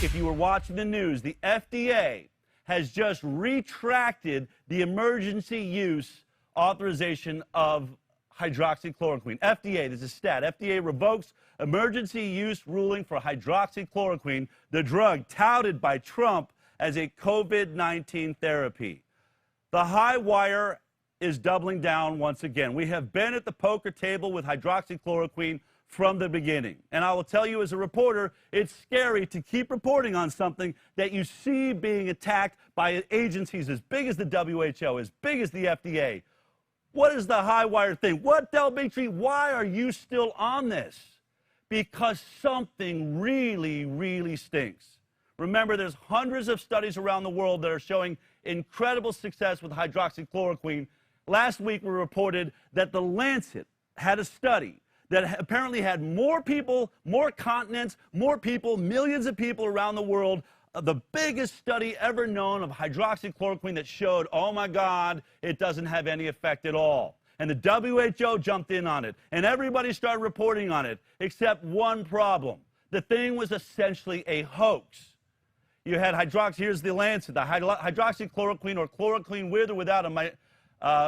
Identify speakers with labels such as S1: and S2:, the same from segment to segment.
S1: if you were watching the news, the FDA has just retracted the emergency use authorization of hydroxychloroquine. FDA, this is stat. FDA revokes emergency use ruling for hydroxychloroquine, the drug touted by Trump as a COVID-19 therapy. The high wire is doubling down once again. We have been at the poker table with hydroxychloroquine from the beginning. And I will tell you as a reporter, it's scary to keep reporting on something that you see being attacked by agencies as big as the WHO, as big as the FDA. What is the high wire thing? What, Del Bigtree, why are you still on this? Because something really, really stinks. Remember, there's hundreds of studies around the world that are showing incredible success with hydroxychloroquine. Last week, we reported that The Lancet had a study that apparently had more people, more continents, more people, millions of people around the world, the biggest study ever known of hydroxychloroquine that showed, oh my God, it doesn't have any effect at all. And the WHO jumped in on it, and everybody started reporting on it, except one problem. The thing was essentially a hoax. You had here's the Lancet, the hydroxychloroquine or chloroquine with or without a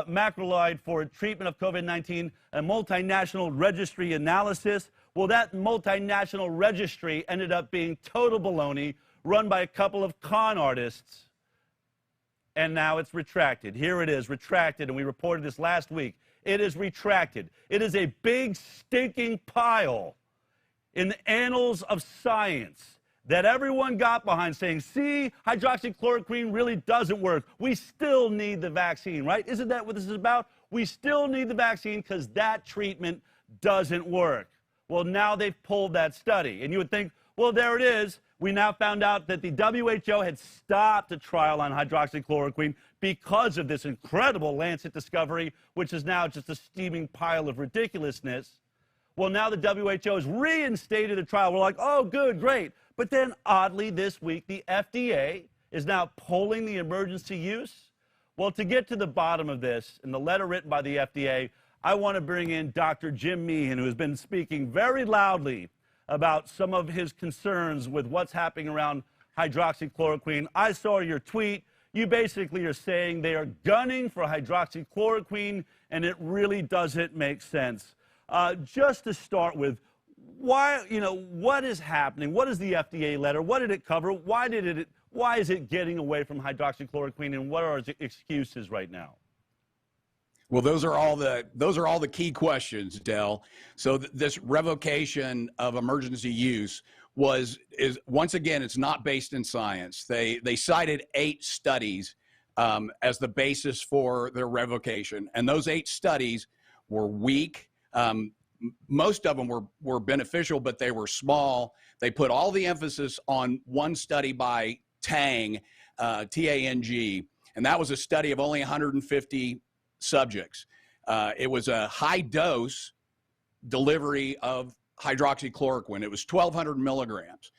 S1: macrolide for treatment of COVID-19, a multinational registry analysis. Well, that multinational registry ended up being total baloney, run by a couple of con artists, and now it's retracted. Here it is, retracted, and we reported this last week. It is retracted. It is a big, stinking pile in the annals of science that everyone got behind, saying, see, hydroxychloroquine really doesn't work. We still need the vaccine, right? Isn't that what this is about? We still need the vaccine because that treatment doesn't work. Well, now they've pulled that study. And you would think, well, there it is. We now found out that the WHO had stopped a trial on hydroxychloroquine because of this incredible Lancet discovery, which is now just a steaming pile of ridiculousness. Well, now the WHO has reinstated the trial. We're like, oh, good, great. But then, oddly, this week, the FDA is now pulling the emergency use. Well, to get to the bottom of this, in the letter written by the FDA, I want to bring in Dr. Jim Meehan, who has been speaking very loudly about some of his concerns with what's happening around hydroxychloroquine. I saw your tweet. You basically are saying they are gunning for hydroxychloroquine, and it really doesn't make sense. Just to start with, why, what is happening? What is the FDA letter? What did it cover? Why is it getting away from hydroxychloroquine, and what are its excuses right now?
S2: Well, those are all the key questions, Del. So this revocation of emergency use is once again, it's not based in science. They cited 8 studies as the basis for their revocation, and those 8 studies were weak. Most of them were beneficial, but they were small. They put all the emphasis on one study by Tang, T-A-N-G, and that was a study of only 150 subjects. It was a high dose delivery of hydroxychloroquine. It was 1,200 milligrams.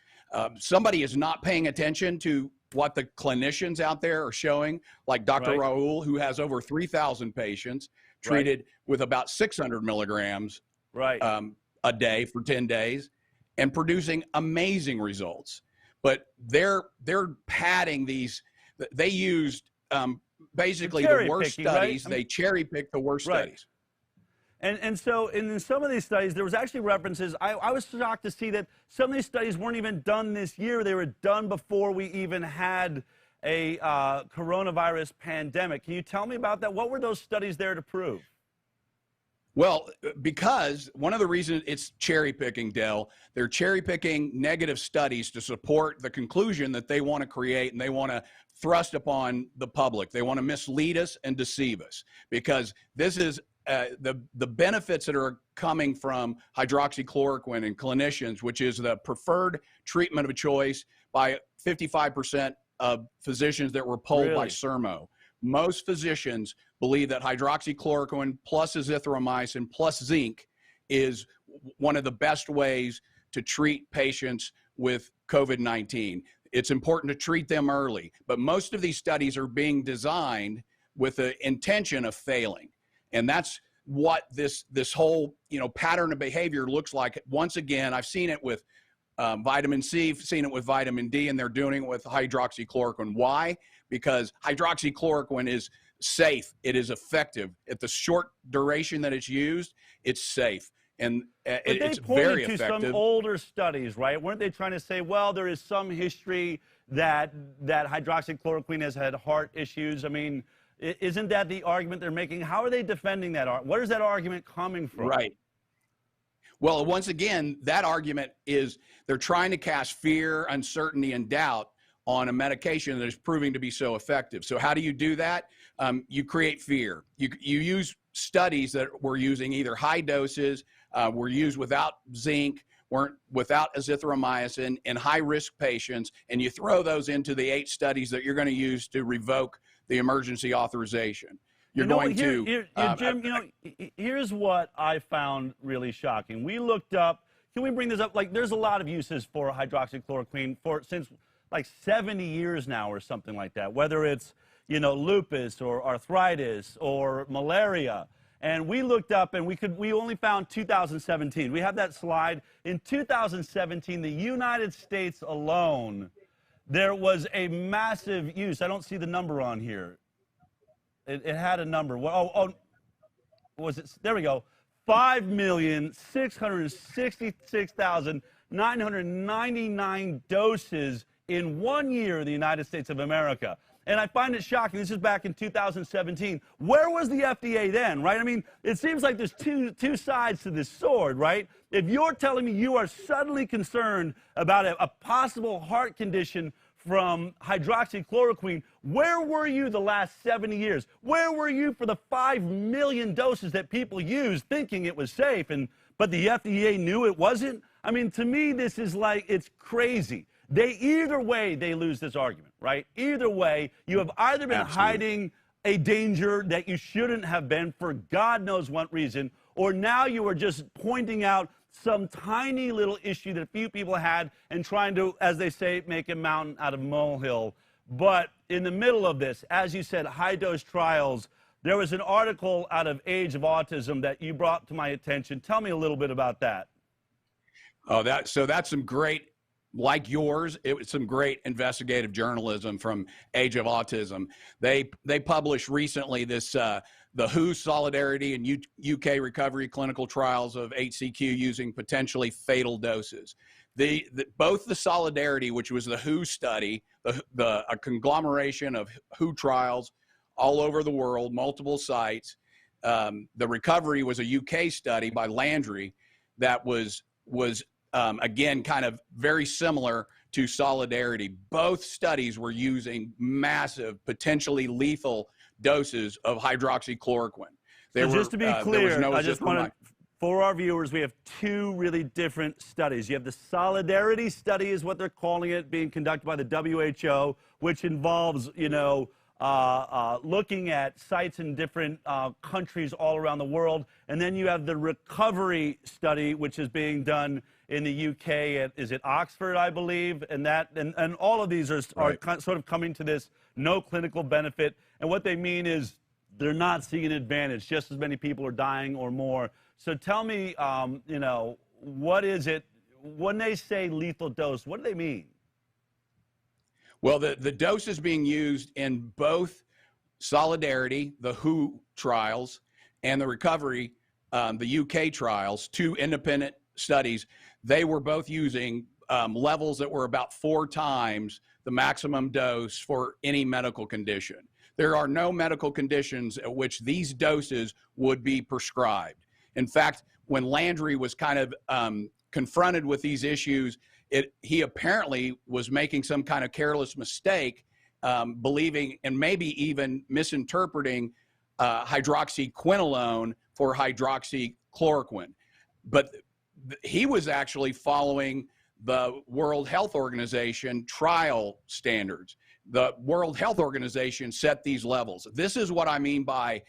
S2: Somebody is not paying attention to what the clinicians out there are showing, like Dr.
S1: Right.
S2: Raoul, who has over 3,000 patients treated with about 600 milligrams a day for 10 days and producing amazing results. But they're padding these. They used basically the worst studies. Right? They cherry picked the worst studies.
S1: And so in some of these studies, there was actually references. I was shocked to see that some of these studies weren't even done this year. They were done before we even had a coronavirus pandemic. Can you tell me about that? What were those studies there to prove?
S2: Well, because one of the reasons it's cherry picking, Del, they're cherry picking negative studies to support the conclusion that they want to create, and they want to thrust upon the public. They want to mislead us and deceive us, because this is the benefits that are coming from hydroxychloroquine and clinicians, which is the preferred treatment of choice by 55% of physicians that were polled by Sermo. Most physicians believe that hydroxychloroquine plus azithromycin plus zinc is one of the best ways to treat patients with COVID-19. It's important to treat them early, but most of these studies are being designed with the intention of failing. And that's what this whole pattern of behavior looks like. Once again, I've seen it with vitamin C, seen it with vitamin D, and they're doing it with hydroxychloroquine. Why? Because hydroxychloroquine is safe. It is effective. At the short duration that it's used, it's safe. And it's very effective. But they pointed to some
S1: older studies, right? Weren't they trying to say, well, there is some history that hydroxychloroquine has had heart issues? I mean, isn't that the argument they're making? How are they defending that? Where is that argument coming from?
S2: Right. Well, once again, that argument is they're trying to cast fear, uncertainty, and doubt on a medication that is proving to be so effective. So how do you do that? You create fear. You use studies that were using either high doses, were used without zinc, weren't without azithromycin in high-risk patients, and you throw those into the 8 studies that you're going to use to revoke the emergency authorization. You're going to
S1: Jim, here's what I found really shocking. We looked up, can we bring this up? Like, there's a lot of uses for hydroxychloroquine since like 70 years now or something like that, whether it's, lupus or arthritis or malaria. And we looked up and we only found 2017. We have that slide. In 2017, the United States alone, there was a massive use. I don't see the number on here. It had a number. Was it? There we go. 5,666,999 doses in 1 year in the United States of America. And I find it shocking. This is back in 2017. Where was the FDA then, right? I mean, it seems like there's two sides to this sword, right? If you're telling me you are suddenly concerned about a possible heart condition from hydroxychloroquine, where were you the last 70 years? Where were you for the 5 million doses that people used thinking it was safe, but the FDA knew it wasn't? I mean, to me, this is like, it's crazy. Either way, they lose this argument, right? Either way, you have either been hiding a danger that you shouldn't have been for God knows what reason, or now you are just pointing out some tiny little issue that a few people had and trying to, as they say, make a mountain out of a molehill. But in the middle of this, as you said, high-dose trials, there was an article out of Age of Autism that you brought to my attention. Tell me a little bit about that.
S2: Oh, so that's some great, like yours, it was some great investigative journalism from Age of Autism. They published recently this the WHO Solidarity and UK Recovery clinical trials of HCQ using potentially fatal doses. Both the Solidarity, which was the WHO study, a conglomeration of WHO trials all over the world, multiple sites. The Recovery was a UK study by Landry that was again, kind of very similar to Solidarity. Both studies were using massive, potentially lethal doses of hydroxychloroquine.
S1: So just to be clear, I just want to, for our viewers, we have 2 really different studies. You have the Solidarity study is what they're calling it, being conducted by the WHO, which involves, looking at sites in different countries all around the world. And then you have the Recovery study, which is being done in the UK is it Oxford, I believe, and all of these are sort of coming to this no clinical benefit. And what they mean is they're not seeing an advantage. Just as many people are dying or more. So tell me, what is it when they say lethal dose? What do they mean?
S2: Well, the dose is being used in both Solidarity, the WHO trials, and the Recovery, the UK trials, 2 independent studies. They were both using levels that were about 4 times the maximum dose for any medical condition. There are no medical conditions at which these doses would be prescribed. In fact, when Landry was kind of confronted with these issues, he apparently was making some kind of careless mistake, believing and maybe even misinterpreting hydroxyquinolone for hydroxychloroquine. But he was actually following the World Health Organization trial standards. The World Health Organization set these levels. This is what I mean by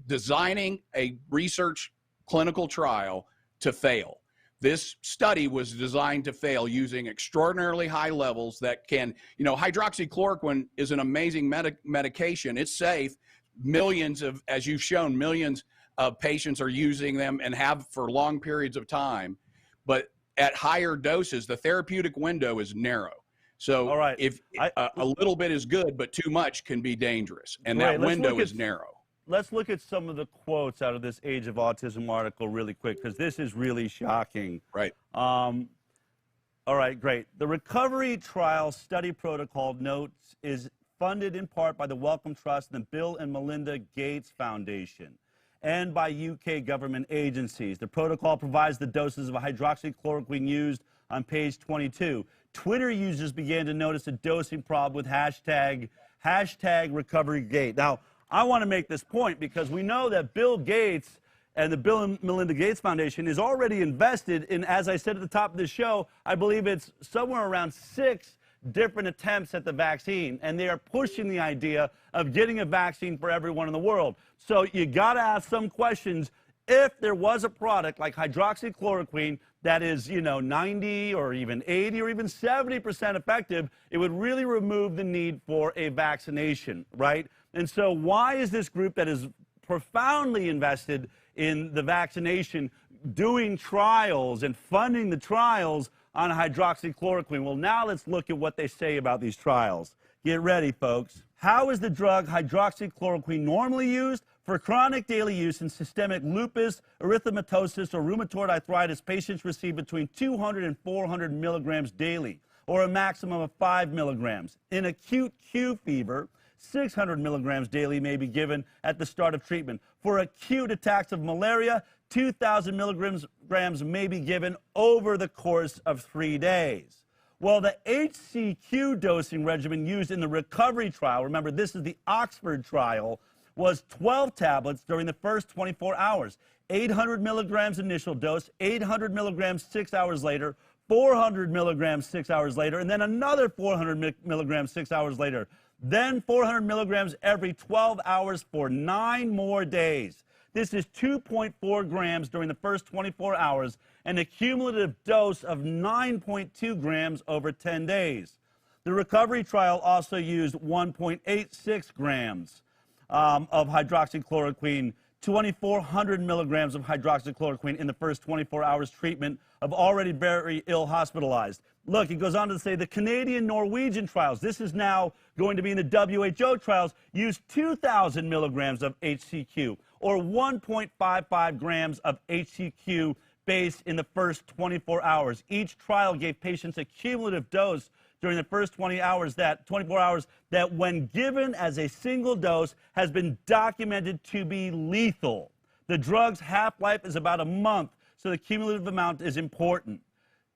S2: designing a research clinical trial to fail. This study was designed to fail using extraordinarily high levels that can, hydroxychloroquine is an amazing medication. It's safe. Millions of, as you've shown, millions of patients are using them and have for long periods of time. But at higher doses, the therapeutic window is narrow. So
S1: All right.
S2: if a little bit is good, but too much can be dangerous, and
S1: Great.
S2: that window is narrow.
S1: Let's look at some of the quotes out of this Age of Autism article really quick, because this is really shocking.
S2: Right.
S1: All right, great. The recovery trial study protocol notes is funded in part by the Wellcome Trust and the Bill and Melinda Gates Foundation and by UK government agencies. The protocol provides the doses of hydroxychloroquine used on page 22. Twitter users began to notice a dosing problem with hashtag RecoveryGate. Now, I want to make this point because we know that Bill Gates and the Bill and Melinda Gates Foundation is already invested in, as I said at the top of the show, I believe it's somewhere around 6 different attempts at the vaccine, and they are pushing the idea of getting a vaccine for everyone in the world. So you got to ask some questions. If there was a product like hydroxychloroquine that is, 90 or even 80 or even 70% effective, it would really remove the need for a vaccination, right? And so why is this group that is profoundly invested in the vaccination doing trials and funding the trials on hydroxychloroquine? Well, now let's look at what they say about these trials. Get ready, folks. How is the drug hydroxychloroquine normally used? For chronic daily use in systemic lupus, erythematosus, or rheumatoid arthritis, patients receive between 200 and 400 milligrams daily, or a maximum of 5 milligrams. In acute Q fever, 600 milligrams daily may be given at the start of treatment. For acute attacks of malaria, 2,000 milligrams may be given over the course of 3 days. Well, the HCQ dosing regimen used in the recovery trial, remember this is the Oxford trial, was 12 tablets during the first 24 hours. 800 milligrams initial dose, 800 milligrams 6 hours later, 400 milligrams 6 hours later, and then another 400 milligrams 6 hours later. Then 400 milligrams every 12 hours for 9 more days. This is 2.4 grams during the first 24 hours and a cumulative dose of 9.2 grams over 10 days. The recovery trial also used 1.86 grams of hydroxychloroquine, 2,400 milligrams of hydroxychloroquine in the first 24 hours treatment of already very ill hospitalized. Look, it goes on to say the Canadian-Norwegian trials, this is now going to be in the WHO trials, used 2,000 milligrams of HCQ, or 1.55 grams of HCQ base in the first 24 hours. Each trial gave patients a cumulative dose during the first 24 hours that when given as a single dose has been documented to be lethal. The drug's half-life is about a month, so the cumulative amount is important.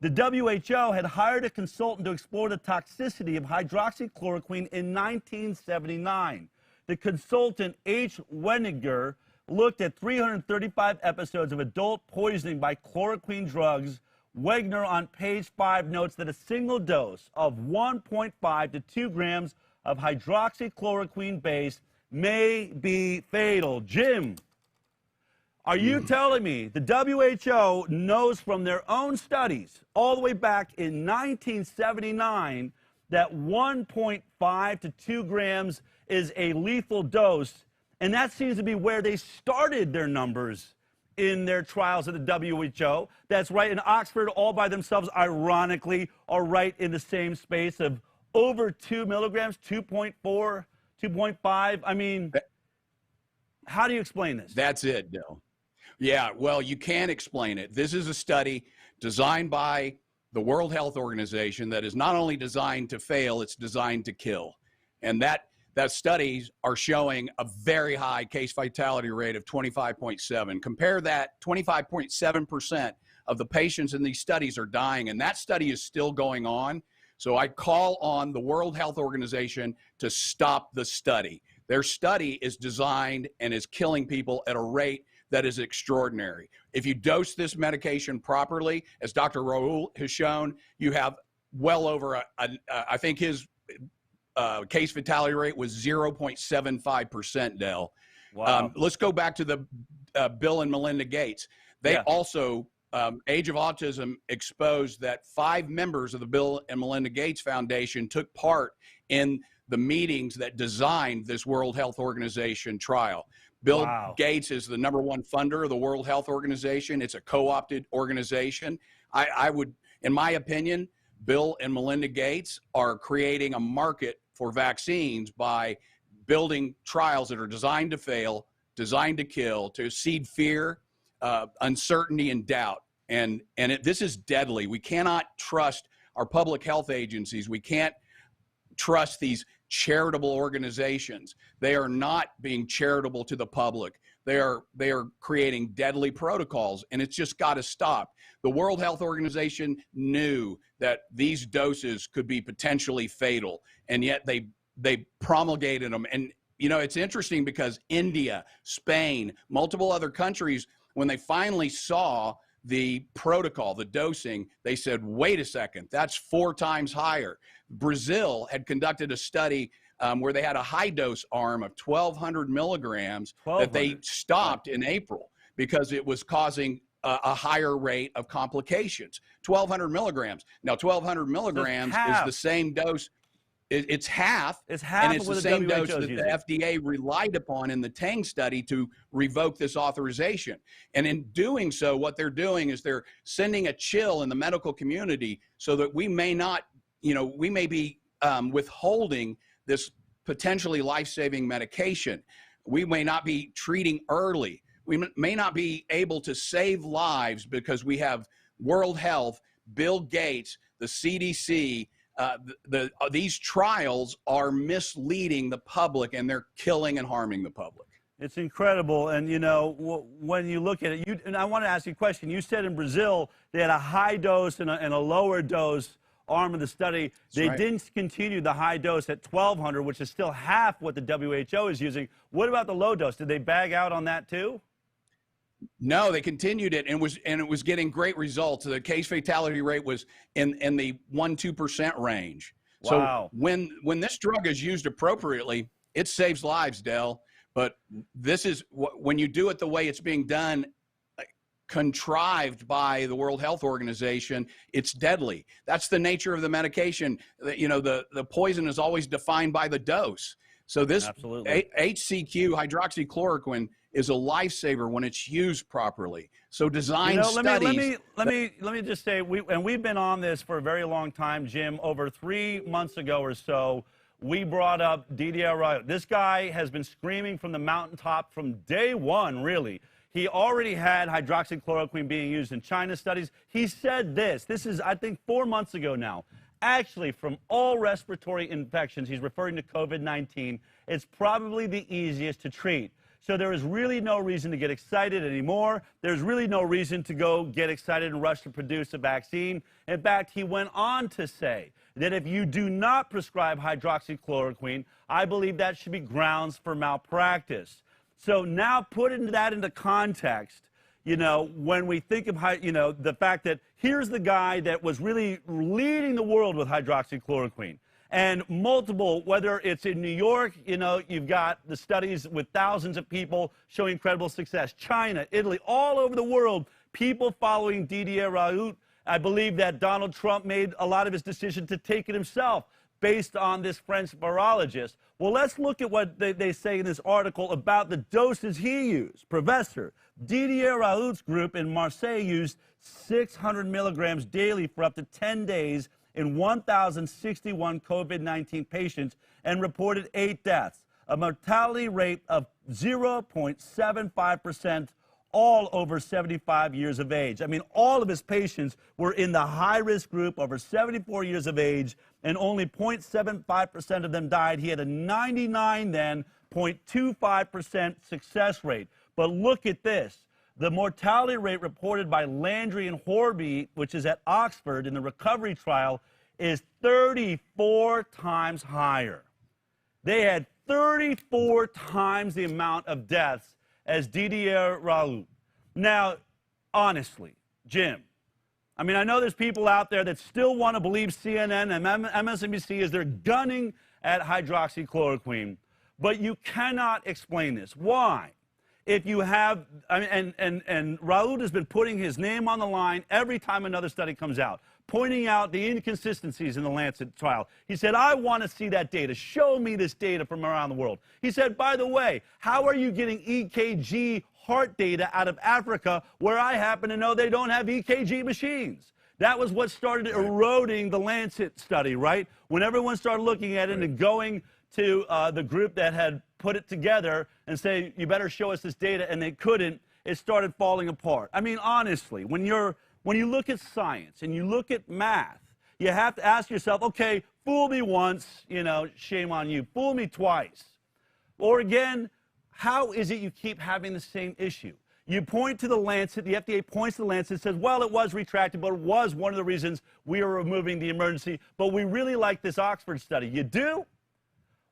S1: The WHO had hired a consultant to explore the toxicity of hydroxychloroquine in 1979. The consultant, H. Weniger, looked at 335 episodes of adult poisoning by chloroquine drugs. Wegner on page 5 notes that a single dose of 1.5 to 2 grams of hydroxychloroquine base may be fatal. Jim, are you telling me the WHO knows from their own studies all the way back in 1979 that 1.5 to 2 grams is a lethal dose, and that seems to be where they started their numbers in their trials at the WHO? That's right, in Oxford, all by themselves, ironically, are right in the same space of over 2 milligrams, 2.4, 2.5. I mean, how do you explain this?
S2: That's it, Bill. Yeah, well, you can explain it. This is a study designed by the World Health Organization that is not only designed to fail, it's designed to kill. And that studies are showing a very high case fatality rate of 25.7. Compare that, 25.7% of the patients in these studies are dying, and that study is still going on. So I call on the World Health Organization to stop the study. Their study is designed and is killing people at a rate that is extraordinary. If you dose this medication properly, as Dr. Raoul has shown, you have well over, I think his case fatality rate was 0.75%, Dell.
S1: Wow.
S2: Let's go back to the Bill and Melinda Gates. They also, Age of Autism exposed that 5 members of the Bill and Melinda Gates Foundation took part in the meetings that designed this World Health Organization trial. Bill Gates is the #1 funder of the World Health Organization. It's a co-opted organization. I would, in my opinion, Bill and Melinda Gates are creating a market for vaccines by building trials that are designed to fail, designed to kill, to seed fear, uncertainty, and doubt. And this is deadly. We cannot trust our public health agencies. We can't trust these charitable organizations. They are not being charitable to the public. They are creating deadly protocols, and it's just got to stop. The World Health Organization knew that these doses could be potentially fatal, and yet they promulgated them. And you know, it's interesting because India, Spain, multiple other countries, when they finally saw the protocol, the dosing, they said, wait a second, that's 4 times higher. Brazil had conducted a study where they had a high dose arm of 1,200 milligrams that they stopped in April because it was causing a higher rate of complications. 1,200 milligrams. Now, 1,200 milligrams is the same dose. It's half, and it's the same dose that the FDA relied upon in the Tang study to revoke this authorization. And in doing so, what they're doing is they're sending a chill in the medical community so that we may not, you know, we may be withholding this potentially life-saving medication. We may not be treating early. We may not be able to save lives because we have World Health, Bill Gates, the CDC. These trials are misleading the public, and they're killing and harming the public.
S1: It's incredible. And, you know, when you look at it, and I want to ask you a question. You said in Brazil they had a high dose and a lower dose arm of the study. They didn't continue the high dose at 1,200, which is still half what the WHO is using. What about the low dose? Did they bag out on that too?
S2: No, they continued it, and it was getting great results. The case fatality rate was in the 1-2% range.
S1: Wow.
S2: So when this drug is used appropriately, it saves lives, Del. But this is when you do it the way it's being done, contrived by the World Health Organization, it's deadly. That's the nature of the medication. You know, the poison is always defined by the dose. So this HCQ, hydroxychloroquine, is a lifesaver when it's used properly. So design studies.
S1: Let me just say, we've been on this for a very long time, Jim. Over 3 months ago or so, we brought up DDR. This guy has been screaming from the mountaintop from day one, really. He already had hydroxychloroquine being used in China studies. He said this. This is, I think, 4 months ago now. Actually, from all respiratory infections, he's referring to COVID-19, it's probably the easiest to treat. So there is really no reason to get excited anymore. There's really no reason to go get excited and rush to produce a vaccine. In fact, he went on to say that if you do not prescribe hydroxychloroquine, I believe that should be grounds for malpractice. So now put that into context, you know, when we think of, you know, the fact that here's the guy that was really leading the world with hydroxychloroquine. And multiple, whether it's in New York, you know, you've got the studies with thousands of people showing incredible success. China, Italy, all over the world, people following Didier Raoult. I believe that Donald Trump made a lot of his decision to take it himself based on this French virologist. Well, let's look at what they say in this article about the doses he used. Professor Didier Raoult's group in Marseille used 600 milligrams daily for up to 10 days in 1,061 COVID-19 patients and reported 8 deaths, a mortality rate of 0.75%, all over 75 years of age. I mean, all of his patients were in the high-risk group, over 74 years of age, and only 0.75% of them died. He had a 0.25% success rate. But look at this. The mortality rate reported by Landry and Horby, which is at Oxford in the recovery trial, is 34 times higher. They had 34 times the amount of deaths as Didier Raoult. Now, honestly, Jim, I mean, I know there's people out there that still want to believe CNN and MSNBC as they're gunning at hydroxychloroquine, but you cannot explain this. Why? If you have, I mean, and Raoult has been putting his name on the line every time another study comes out, pointing out the inconsistencies in the Lancet trial. He said, I want to see that data. Show me this data from around the world. He said, by the way, how are you getting EKG heart data out of Africa where I happen to know they don't have EKG machines? That was what started eroding the Lancet study, right? When everyone started looking at it and going to the group that had put it together and say, you better show us this data, and they couldn't, it started falling apart. I mean, honestly, when you look at science and you look at math, you have to ask yourself, okay, fool me once, you know, shame on you. Fool me twice. Or again, how is it you keep having the same issue? You point to the Lancet, the FDA points to the Lancet and says, well, it was retracted, but it was one of the reasons we are removing the emergency, but we really like this Oxford study. You do?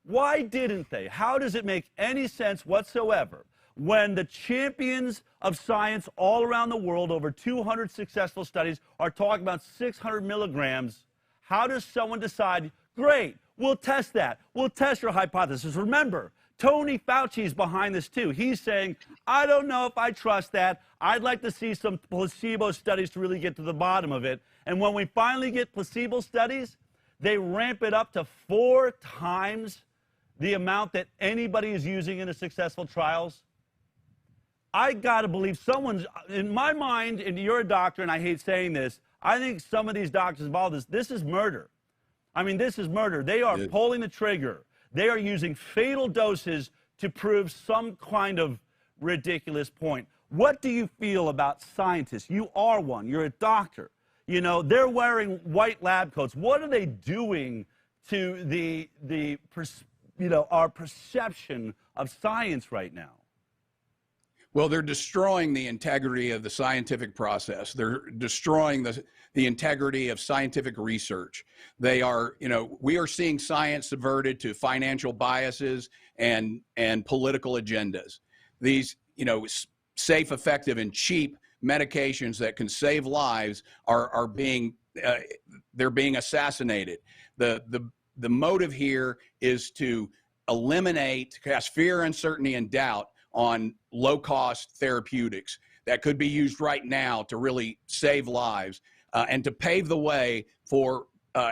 S1: Why didn't they? How does it make any sense whatsoever when the champions of science all around the world, over 200 successful studies, are talking about 600 milligrams? How does someone decide, great, we'll test that. We'll test your hypothesis. Remember, Tony Fauci's behind this too. He's saying, I don't know if I trust that. I'd like to see some placebo studies to really get to the bottom of it. And when we finally get placebo studies, they ramp it up to 4 times the amount that anybody is using in the successful trials. I got to believe someone's, in my mind, and you're a doctor, and I hate saying this, I think some of these doctors involved in this is murder. I mean, this is murder. They are pulling the trigger. They are using fatal doses to prove some kind of ridiculous point. What do you feel about scientists? You are one. You're a doctor. You know, they're wearing white lab coats. What are they doing to our perception of science right now?
S2: Well, they're destroying the integrity of the scientific process. They're destroying the integrity of scientific research. They are, we are seeing science subverted to financial biases and political agendas. These, safe, effective, and cheap medications that can save lives are being, they're being assassinated. The motive here is to eliminate, cast fear, uncertainty, and doubt on low-cost therapeutics that could be used right now to really save lives and to pave the way for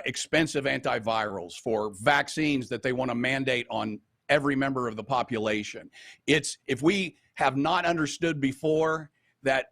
S2: expensive antivirals, for vaccines that they want to mandate on every member of the population. If we have not understood before that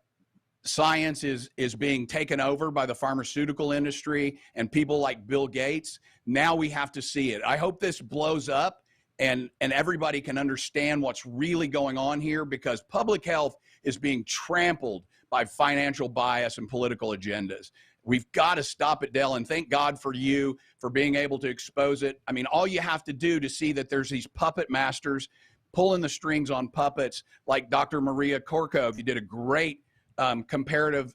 S2: science is being taken over by the pharmaceutical industry and people like Bill Gates, now we have to see it. I hope this blows up and everybody can understand what's really going on here, because public health is being trampled by financial bias and political agendas. We've got to stop it, Dell, and thank God for you for being able to expose it. I mean, all you have to do to see that there's these puppet masters pulling the strings on puppets like Dr. Maria Korkov. You did a great comparative,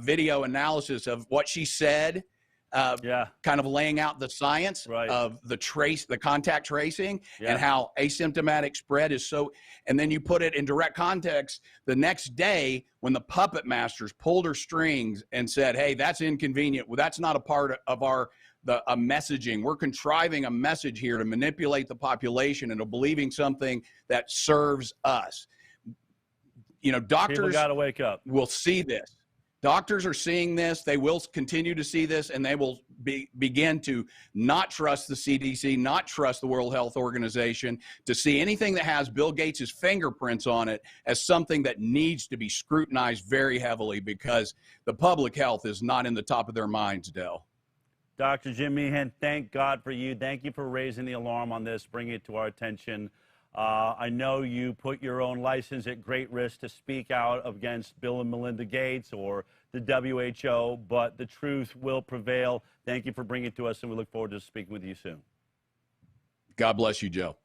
S2: video analysis of what she said, kind of laying out the science of the contact tracing and how asymptomatic spread is so, and then you put it in direct context the next day when the puppet masters pulled her strings and said, hey, that's inconvenient. Well, that's not a part of our messaging. We're contriving a message here to manipulate the population into believing something that serves us. Doctors
S1: gotta wake up.
S2: Will see this. Doctors are seeing this. They will continue to see this, and they will begin to not trust the CDC, not trust the World Health Organization, to see anything that has Bill Gates' fingerprints on it as something that needs to be scrutinized very heavily, because the public health is not in the top of their minds, Dell.
S1: Dr. Jim Meehan, thank God for you. Thank you for raising the alarm on this, bringing it to our attention. I know you put your own license at great risk to speak out against Bill and Melinda Gates or the WHO, but the truth will prevail. Thank you for bringing it to us, and we look forward to speaking with you soon.
S2: God bless you, Joe.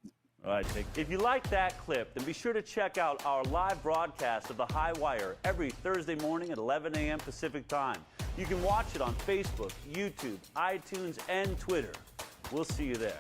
S1: All right, if you like that clip, then be sure to check out our live broadcast of The High Wire every Thursday morning at 11 a.m. Pacific Time. You can watch it on Facebook, YouTube, iTunes, and Twitter. We'll see you there.